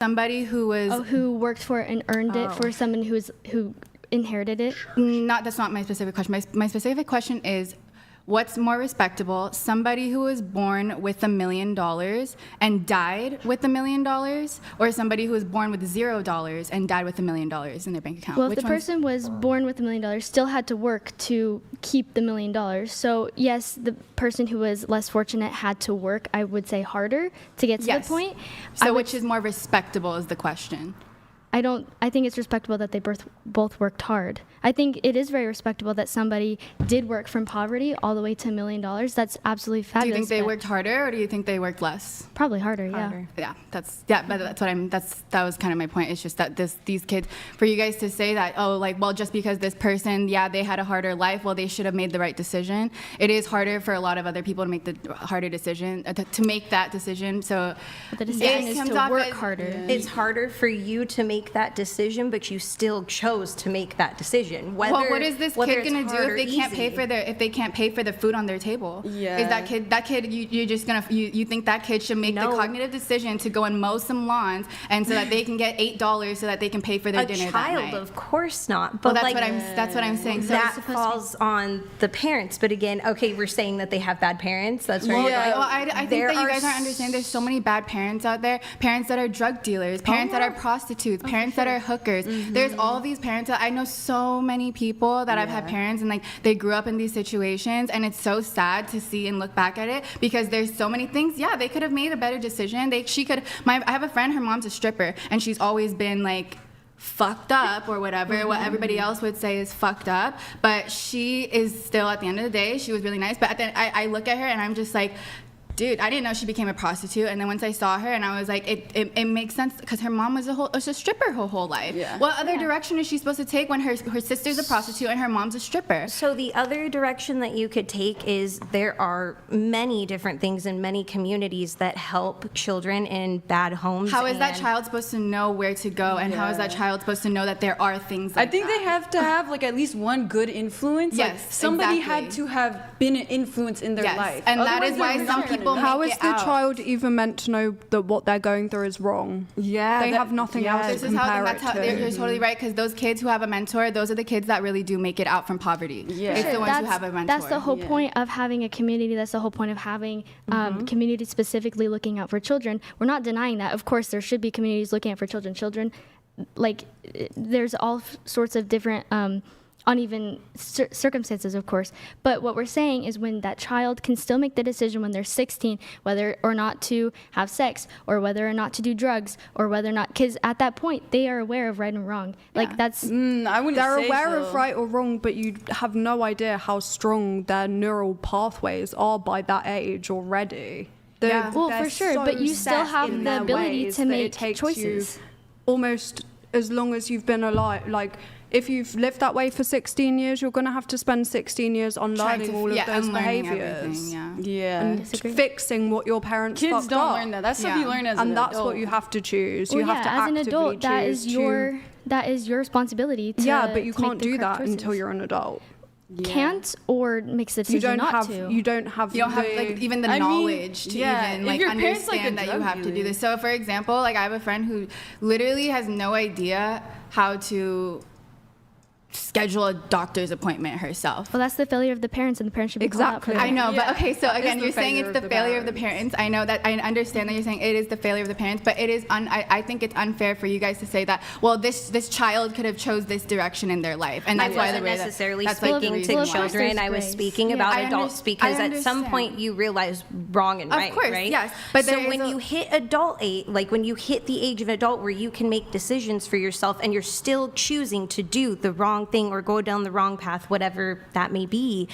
Somebody who was who worked for it and earned it for someone who inherited it? That's not my specific question. My specific question is, what's more respectable? Somebody who was born with $1 million and died with $1 million, or somebody who was born with $0 and died with $1 million in their bank account? Well, if the person was born with $1 million, still had to work to keep the $1 million. So yes, the person who was less fortunate had to work, I would say, harder to get to the point. So which is more respectable is the question. I think it's respectable that they both worked hard. I think it is very respectable that somebody did work from poverty all the way to $1 million. That's absolutely fabulous. Do you think they worked harder, or do you think they worked less? Probably harder. Yeah. But that was kind of my point. It's just that these kids, for you guys to say that, just because this person, they had a harder life, well, they should have made the right decision. It is harder for a lot of other people to make the harder decision, to make that decision. So the decision is to work harder. It's harder for you to make that decision, but you still chose to make that decision. What is this kid gonna do if they can't pay for the food on their table? Yeah. Is that kid you think that kid should make the cognitive decision to go and mow some lawns and so that they can get $8 so that they can pay for their dinner that night? Of course not. But that's what I'm saying. So that falls on the parents. But again, okay, we're saying that they have bad parents. That's right. I think that you guys aren't understanding. There's so many bad parents out there. Parents that are drug dealers. Parents that are prostitutes. Parents that are hookers. There's all these parents. I know so many people that I've had parents and they grew up in these situations, and it's so sad to see and look back at it because there's so many things. Yeah, they could have made a better decision. I have a friend, her mom's a stripper, and she's always been fucked up or whatever, what everybody else would say is fucked up, but she is still, at the end of the day, she was really nice. But I look at her and I'm just like, dude, I didn't know she became a prostitute. And then once I saw her, and I was like, it makes sense because her mom was a stripper her whole life. Yeah. What other direction is she supposed to take when her sister's a prostitute and her mom's a stripper? So the other direction that you could take is there are many different things in many communities that help children in bad homes. How is that child supposed to know where to go? And how is that child supposed to know that there are things like I think they have to have at least one good influence. Yes, somebody had to have been an influence in their life. And that is why some people how is the child even meant to know that what they're going through is wrong? Yeah, they have nothing else to compare it to. You're totally right, because those kids who have a mentor, those are the kids that really do make it out from poverty. Yeah. It's the ones who have a mentor. That's the whole point of having a community. That's the whole point of having communities specifically looking out for children. We're not denying that. Of course, there should be communities looking out for children. Children, there's all sorts of different uneven circumstances, of course. But what we're saying is when that child can still make the decision when they're 16, whether or not to have sex, or whether or not to do drugs, or whether or not, because at that point, they are aware of right and wrong. They're aware of right or wrong, but you have no idea how strong their neural pathways are by that age already. For sure, but you still have the ability to make choices. Almost as long as you've been alive, if you've lived that way for 16 years, you're going to have to spend 16 years unlearning all of those behaviors. And fixing what your parents Kids fucked don't up. learn that. That's stuff you learn as an adult. And that's what you have to choose. Well, you have to as an actively adult, choose that is your responsibility to but you can't do that choices. Until you're an adult. Can't or makes the decision not to. You don't have even the knowledge to even understand that you have to do this. So for example, I have a friend who literally has no idea how to schedule a doctor's appointment herself. Well, that's the failure of the parents, and the parents should be called out for that. I know, but okay, so again, you're saying it's the failure of the parents. I know that, I understand that you're saying it is the failure of the parents, but it is I think it's unfair for you guys to say that, well, this child could have chose this direction in their life, and that's why I wasn't necessarily speaking to children. I was speaking about adults, because at some point you realize wrong and right, of course, right? Yes. But so when you hit adult age, when you hit the age of adult where you can make decisions for yourself, and you're still choosing to do the wrong thing or go down the wrong path, whatever that may be,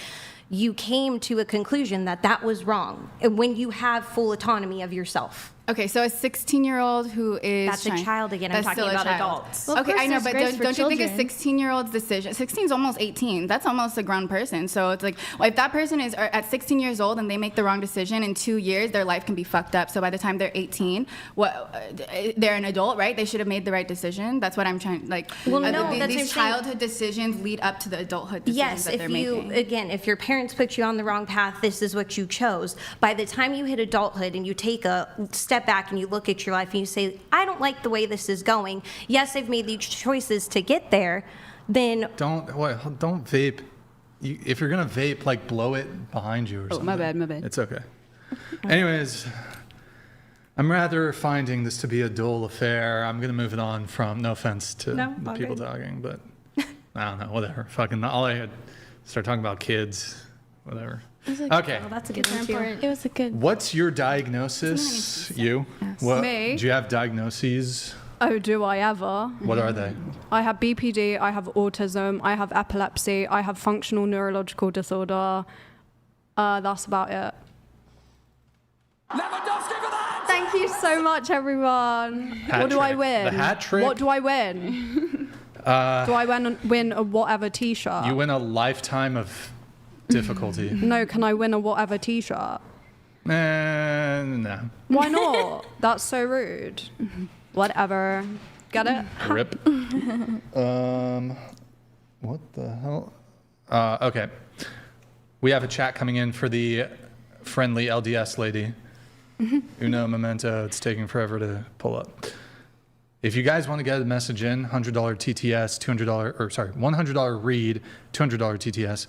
you came to a conclusion that was wrong. And when you have full autonomy of yourself. Okay, so a 16-year-old who is... That's a child again. I'm talking about adults. Well, okay, I know, but don't you think a 16-year-old's decision... 16 is almost 18. That's almost a grown person. So it's if that person is at 16 years old and they make the wrong decision, in 2 years, their life can be fucked up. So by the time they're 18, they're an adult, right? They should have made the right decision. That's what I'm trying... these childhood decisions lead up to the adulthood decisions that they're making. Again, if your parents put you on the wrong path, this is what you chose. By the time you hit adulthood and you take a step step back and you look at your life and you say, I don't like the way this is going. Yes, I've made these choices to get there. Then don't vape. If you're gonna vape, like blow it behind you or something. My bad. It's okay. Anyways, I'm rather finding this to be a dull affair. I'm gonna move it on from. No offense to the people talking, but I don't know. Whatever. Fucking all I had. Start talking about kids. Whatever. Okay. well, that's a good one too. It was a good. What's your diagnosis? You? What? Me? Do you have diagnoses? Oh, do I ever? What are they? I have BPD, I have autism, I have epilepsy, I have functional neurological disorder. That's about it. Thank you so much, everyone. What do I win? The hat trick? What do I win? Do I win a whatever t-shirt? You win a lifetime of difficulty. No, can I win a whatever t-shirt? No. Why not? That's so rude. Whatever. Get it? Rip. What the hell? Okay. We have a chat coming in for the friendly LDS lady. Uno memento. It's taking forever to pull up. If you guys want to get a message in, $100 TTS, $100 read, $200 TTS.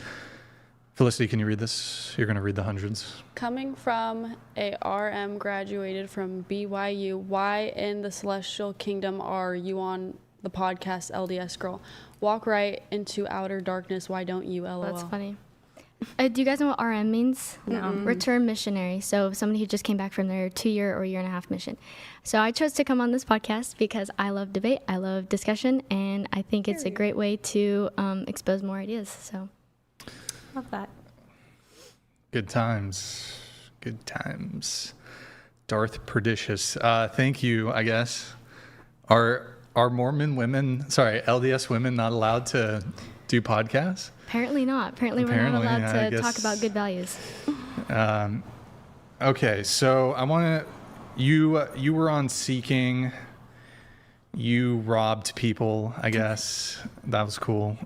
Felicity, can you read this? You're going to read the hundreds. Coming from a RM graduated from BYU, why in the celestial kingdom are you on the podcast LDS Girl? Walk right into outer darkness. Why don't you? LOL. That's funny. Do you guys know what RM means? No. Return missionary. So somebody who just came back from their 2-year or year-and-a-half mission. So I chose to come on this podcast because I love debate, I love discussion, and I think it's a great way to expose more ideas. So Love that. Good times. Good times. Darth Pernicious. Thank you, I guess. Are Mormon women, LDS women not allowed to do podcasts? Apparently not. Apparently we're not allowed to talk about good values. Okay, so I want to. You were on Seeking. You robbed people, I guess. That was cool.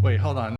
Wait, hold on.